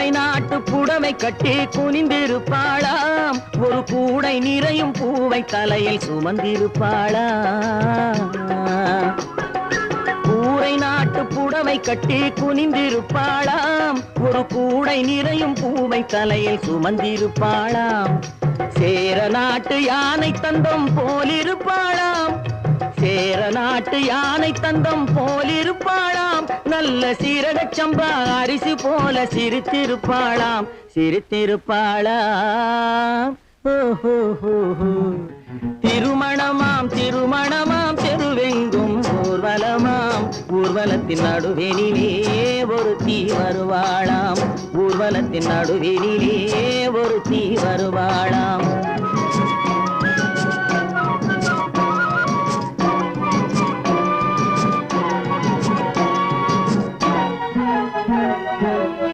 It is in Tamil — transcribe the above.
கூரை நாட்டு புடவை கட்டி குனிந்திருப்பாளாம், ஒரு கூடை நிறையும் பூவை தலையில் சுமந்திருப்பாளாம். கூரை நாட்டு புடவை கட்டி குனிந்திருப்பாளாம், ஒரு கூடை நிறையும் பூவை தலையில் சுமந்திருப்பாளாம். சேர நாட்டு யானை தந்தம் போலிருப்பாளாம், சேர நாட்டு யானை தந்தம் போலிருப்பாளாம். நல்ல சீரகச் சம்பா அரிசி போல சிரித்திருப்பாளாம், சிரித்திருப்பாளாம். திருமணமாம் திருமணமாம் தெருவெங்கும் ஊர்வலமாம், ஊர்வலத்தின் நடுவெனிலே ஒரு தீ வருவாளாம், ஊர்வலத்தின் நடுவெனிலே ஒரு தீ வருவாளாம்.